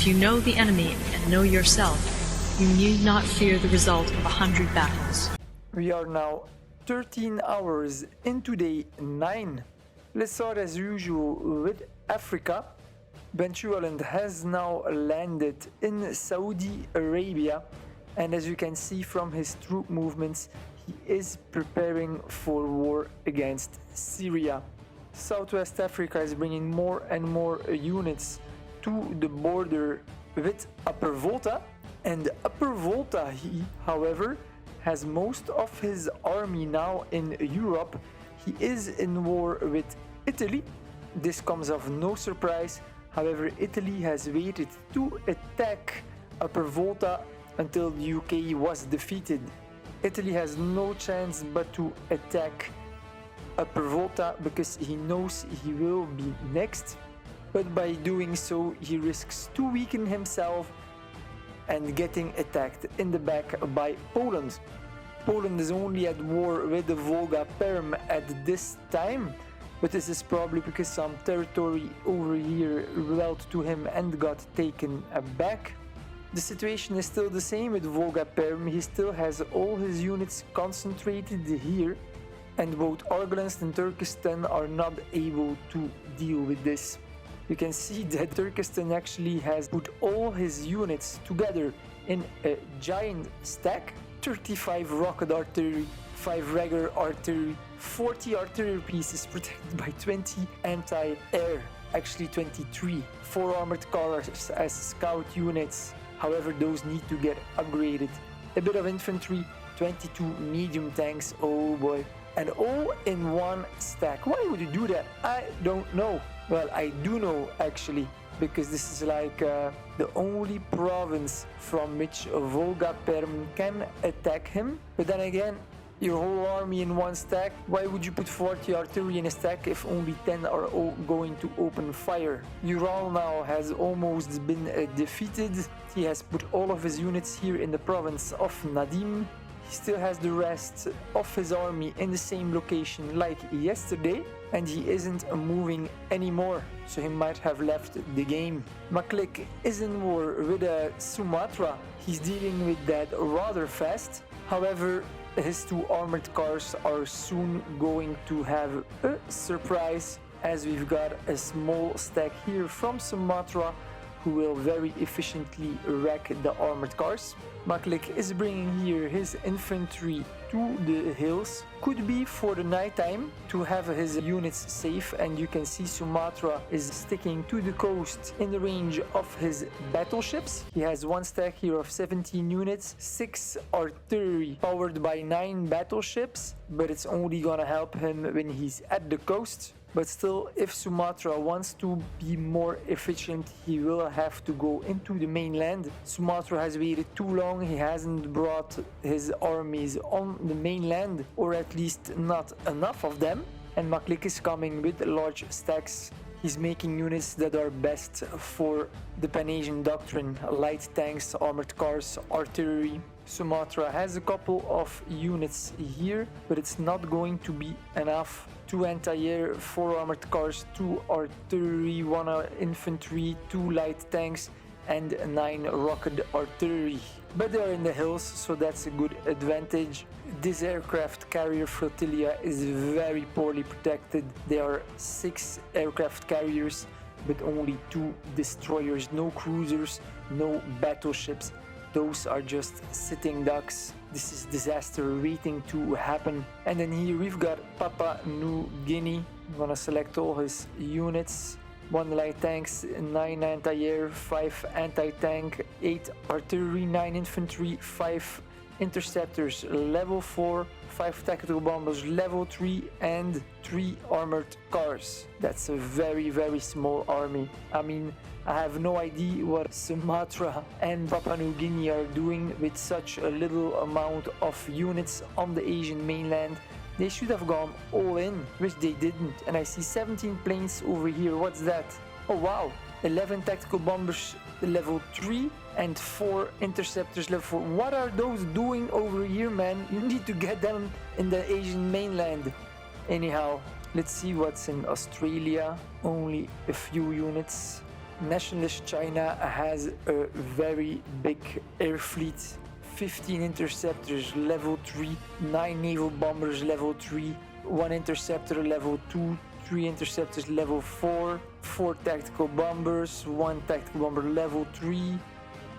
If you know the enemy and know yourself, you need not fear the result of 100 battles. We are now 13 hours into day 9. Let's start as usual with Africa. Ben-Chualand has now landed in Saudi Arabia, and as you can see from his troop movements, he is preparing for war against Syria. Southwest Africa is bringing more and more units to the border with Upper Volta, and Upper Volta, he, however, has most of his army now in Europe. He is in war with Italy. This comes of no surprise. However, Italy has waited to attack Upper Volta until the UK was defeated. Italy has no chance but to attack Upper Volta because he knows he will be next. But by doing so, he risks to weaken himself and getting attacked in the back by Poland. Poland is only at war with the Volga Perm at this time, but this is probably because some territory over here rebelled to him and got taken back. The situation is still the same with Volga Perm. He still has all his units concentrated here, and both Argolanst and Turkistan are not able to deal with this. You can see that Turkistan actually has put all his units together in a giant stack. 35 rocket artillery, 5 regular artillery, 40 artillery pieces protected by 20 anti-air, actually 23, 4 armored cars as scout units, however those need to get upgraded, a bit of infantry, 22 medium tanks, oh boy, and all in one stack. Why would you do that? I don't know. Well, I do know actually, because this is like the only province from which Volga Perm can attack him. But then again, your whole army in one stack, why would you put 40 artillery in a stack if only 10 are going to open fire? Ural now has almost been defeated. He has put all of his units here in the province of Nadim. He still has the rest of his army in the same location like yesterday, and he isn't moving anymore, so he might have left the game. Maklik is in war with Sumatra. He's dealing with that rather fast. However, his 2 armored cars are soon going to have a surprise, as we've got a small stack here from Sumatra who will very efficiently wreck the armored cars. Maklik is bringing here his infantry to the hills. Could be for the nighttime to have his units safe, and you can see Sumatra is sticking to the coast in the range of his battleships. He has 1 stack here of 17 units, 6 artillery powered by 9 battleships, but it's only gonna help him when he's at the coast. But still, if Sumatra wants to be more efficient, he will have to go into the mainland. Sumatra has waited too long. He hasn't brought his armies on the mainland, or at least not enough of them. And Maklik is coming with large stacks. He's making units that are best for the Pan-Asian doctrine: light tanks, armored cars, artillery. Sumatra has a couple of units here, but it's not going to be enough. 2 anti-air, 4 armored cars, 2 artillery, 1 infantry, 2 light tanks, and 9 rocket artillery. But they are in the hills, so that's a good advantage. This aircraft carrier flotilla is very poorly protected. There are 6 aircraft carriers, but only 2 destroyers, no cruisers, no battleships. Those are just sitting ducks. This is disaster waiting to happen. And then here we've got Papua New Guinea. I'm gonna select all his units. 1 light tanks, 9 anti-air, 5 anti-tank, 8 artillery, 9 infantry, 5 interceptors level 4, 5 tactical bombers level 3, and 3 armored cars. That's a very, very small army. I mean, I have no idea what Sumatra and Papua New Guinea are doing with such a little amount of units on the Asian mainland. They should have gone all in, which they didn't. And I see 17 planes over here. What's that? Oh wow, 11 tactical bombers level 3 and 4 interceptors level 4. What are those doing over here, man? You need to get them in the Asian mainland. Anyhow, let's see what's in Australia. Only a few units. Nationalist China has a very big air fleet. 15 interceptors level 3, 9 naval bombers level 3, 1 interceptor level 2, 3 interceptors level 4, 4 tactical bombers, 1 tactical bomber level 3,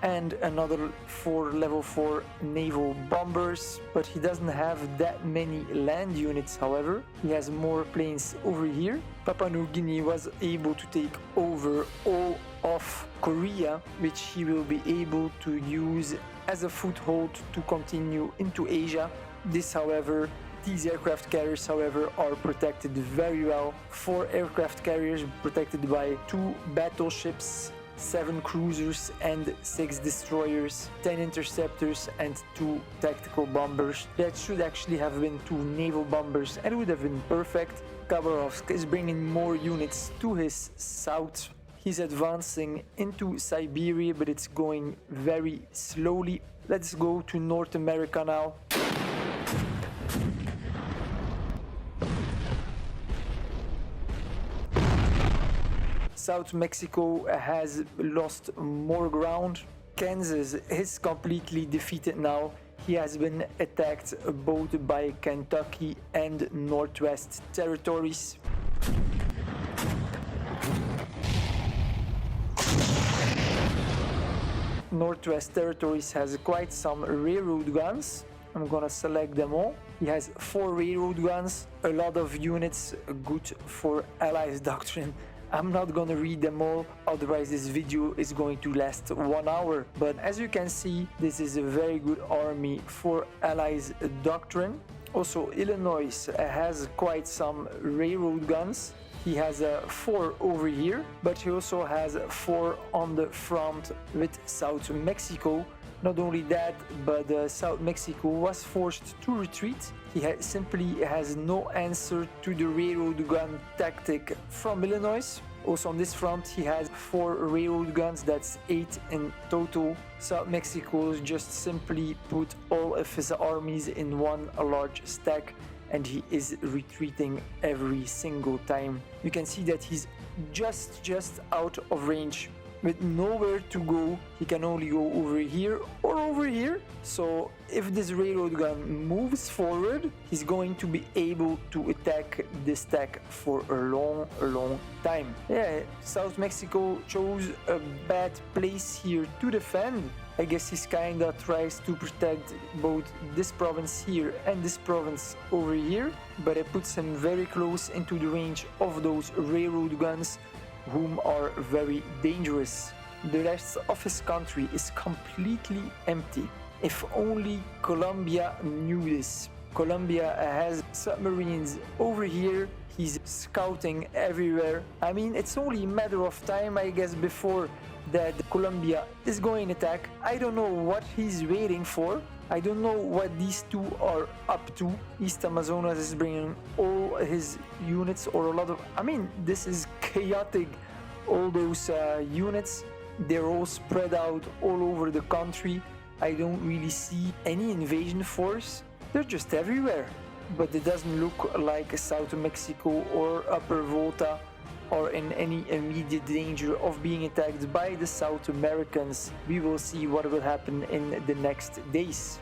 and another 4 level 4 naval bombers. But he doesn't have that many land units, however. He has more planes over here. Papua New Guinea was able to take over all of Korea, which he will be able to use as a foothold to continue into Asia. These aircraft carriers, however, are protected very well. 4 aircraft carriers protected by 2 battleships, 7 cruisers and 6 destroyers, 10 interceptors and 2 tactical bombers. That should actually have been 2 naval bombers and it would have been perfect. Khabarovsk is bringing more units to his south. He's advancing into Siberia, but it's going very slowly. Let's go to North America now. South Mexico has lost more ground. Kansas is completely defeated now. He has been attacked both by Kentucky and Northwest Territories. Northwest Territories has quite some railroad guns. I'm gonna select them all. He has 4 railroad guns, a lot of units, good for Allies doctrine. I'm not gonna read them all, otherwise this video is going to last 1 hour. But as you can see, this is a very good army for Allies doctrine. Also, Illinois has quite some railroad guns. He has 4 over here, but he also has 4 on the front with South Mexico. Not only that, but South Mexico was forced to retreat. He simply has no answer to the railroad gun tactic from Illinois. Also on this front, he has 4 railroad guns, that's 8 in total. South Mexico just simply put all of his armies in one large stack, and he is retreating every single time. You can see that he's just out of range. With nowhere to go, he can only go over here or over here. So if this railroad gun moves forward, he's going to be able to attack this stack for a long time. Yeah, South Mexico chose a bad place here to defend. I guess he's kinda tries to protect both this province here and this province over here, but it puts him very close into the range of those railroad guns, whom are very dangerous. The rest of his country is completely empty. If only Colombia knew this. Colombia has submarines over here. He's scouting everywhere. I mean, it's only a matter of time, I guess, before that Colombia is going to attack. I don't know what he's waiting for. I don't know what these two are up to. East Amazonas is bringing all his units, or a lot of... I mean, this is chaotic. All those units, they're all spread out all over the country. I don't really see any invasion force. They're just everywhere. But it doesn't look like South Mexico or Upper Volta are in any immediate danger of being attacked by the South Americans. We will see what will happen in the next days.